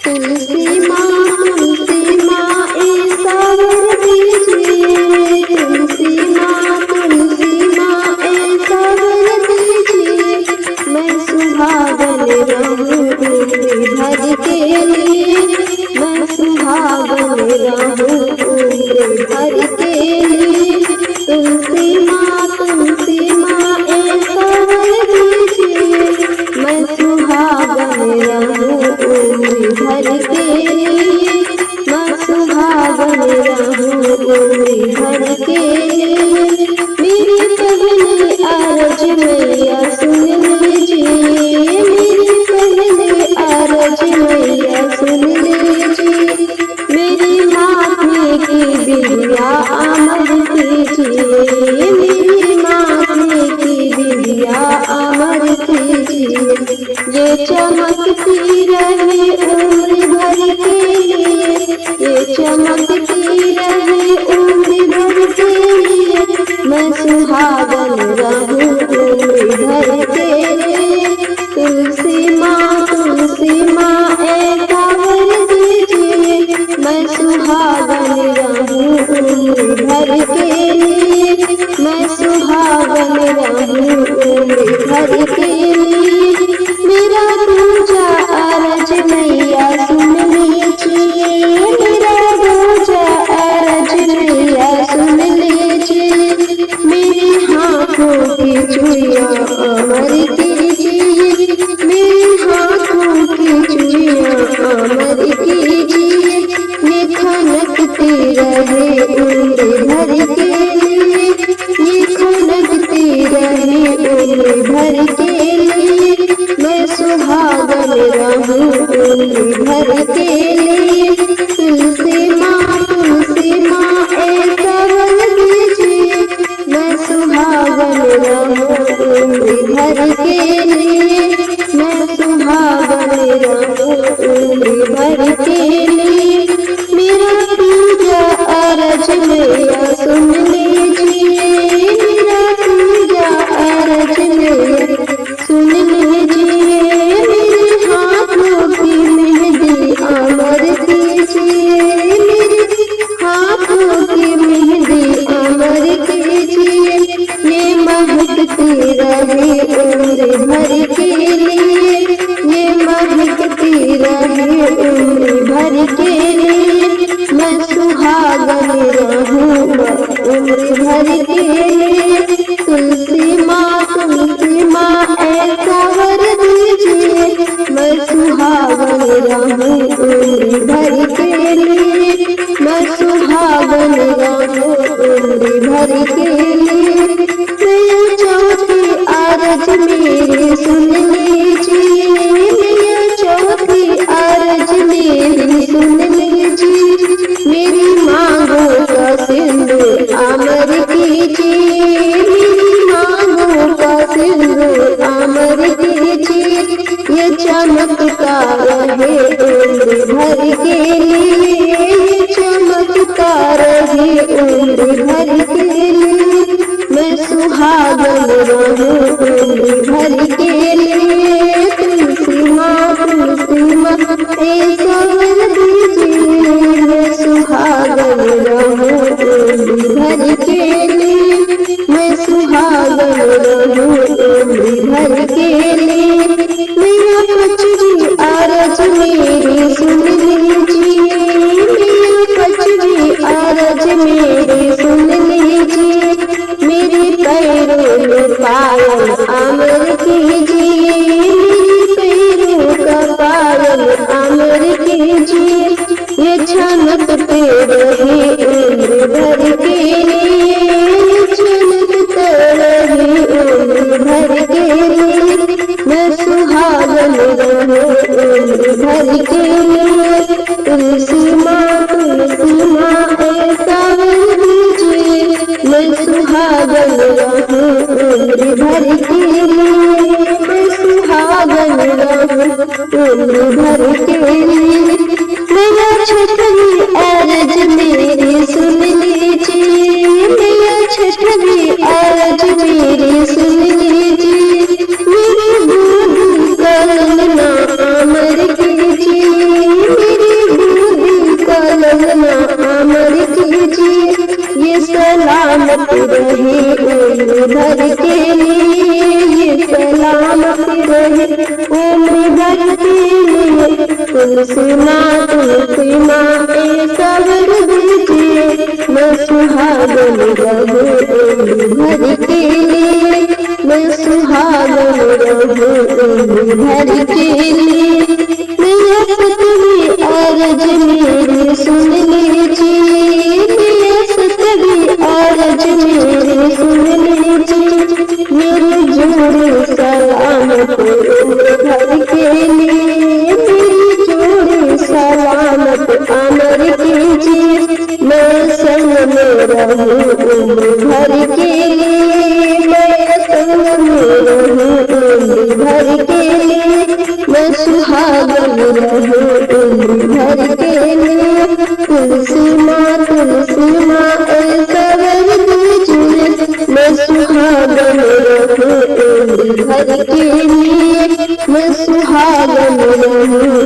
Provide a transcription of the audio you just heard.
तुलसी माँ ऐसा वर दीजिए, तुलसी माँ ऐसा वर दीजिए, मैं सुहागन रहूं उम्र भर के लिए, मैं सुहागन रहूं उम्र भर के लिए। तुलसी माँ ऐसा वर दीजिए, मैं सुहागन रहूं उम्र भर के लिए, मैं सुहागन रहूं उम्र भर के लिए। मेरी पहली आरज़ मैया सुन लीजिए, मेरी पहली आरज़ मैया सुन लीजिए, मेरी माथे की बिंदिया अमर कीजिए, मेरी माथे की बिंदिया अमर कीजिए। ये चमकती रहे उम्र भर के लिए, ये चमकती रहे उम्र भर के लिए, मैं सुहागन रहूं उम्र भर के लिए। तुलसी माँ ऐसा वर दीजिए, मैं सुहागन रहूं उम्र भर के लिए, मैं सुहागन रहूं उम्र भर के लिए। मेरा दूजा अरज मैया सुन लीजिए, मेरा दूजा अरज मैया सुन लीजिए, मेरी हाथों की चूड़ियां अमर कीजिए, मेरी हाथों की चूड़ियां अमर कीजिए। ये खनकती रहे उम्र भर के लिए, ये खनकती रहे उम्र भर के लिए, मैं सुहागन रहूं उम्र भर के लिए। तुलसी माँ ऐसा वर दीजिए, मैं सुहागन रहूं उम्र भर के लिए, मैं सुहागन रहूं उम्र भर के लिए। मेरा पूजा अरज मैया सुन लीजिए, मेरा पूजा अरज मैया सुन लीजिए, मेरे हाथों की मेहंदी अमर कीजिए, मेरे हाथों की मेहंदी अमर कीजिए। ये महकती रहे उम्र भर के लिए, ये महकती रहे उम्र भर के लिए, मैं सुहागन रहूं उम्र भर के लिए। तुलसी माँ ऐसा वर दीजिए, मैं सुहागन रहूं उम्र भर के लिए, मैं सुहागन रहूं उम्र भर के लिए। मैया चौथी आरज़ मेरी सुन लीजिए, मैया चौथी आरज़ मेरी सुन लीजिए, मेरी मांगों का सिंदूर अमर कीजिए, मेरी मांगों का सिंदूर अमर कीजिए। ये चमकता रहे उम्र भर के लिए, ये चमकता रहे उम्र भर के लिए, मैं सुहागन रहूं उम्र भर के लिए। तुलसी माँ ऐसा वर दीजिए, मैं सुहागन रहूं उम्र भर के लिए, मैं सुहागन रहूं उम्र भर के लिए। मैया पचरी आरज़ मेरी सुन लीजिए, मैया पचरी आरज़ मेरी सुन लीजिए, मेरे पैरों में पायल अमर कीजिए, मेरे पैरों का पायल अमर कीजिए। ये चमकते रहे उम्र भर के लिए, ये चमकते रहे उम्र भर के लिए, मैं सुहागन रहूं उम्र भर के लिए। तुलसी माँ ऐसा वर दीजिए, मैं सुहागन रहूं उम्र भर के लिए, मैं सुहागन रहूं उम्र भर के लिए। मैया छठवीं अरज़ मेरी सुन लीजिए, मैया छठवीं अरज़ मेरी सुन लीजिए, मेरी गोद करना अमर कीजिए, तुलसी माँ ऐसा वर दीजिए, मैं सुहागन रहूं उम्र भर के लिए, मैं सुहागन रहूं उम्र भर के लिए। मेरा सतवी अर्ज मेरी सुन लीजिए, मेरा सतवी अर्ज मेरी सुन लीजिए, मेरी जोड़ी सलामत उम्र भर के लिए, मेरी जोड़ी सलामत अमर कीजिए, मैं संग में रहूं उम्र भर के लिए, मैं संग में रहूं उम्र भर के लिए, मैं सुहागन रहूं उम्र भर के लिए। तुलसी माँ ऐसा वर दीजिए, मैं सुहागन रहूं उम्र भर के लिए, मैं सुहागन रहूं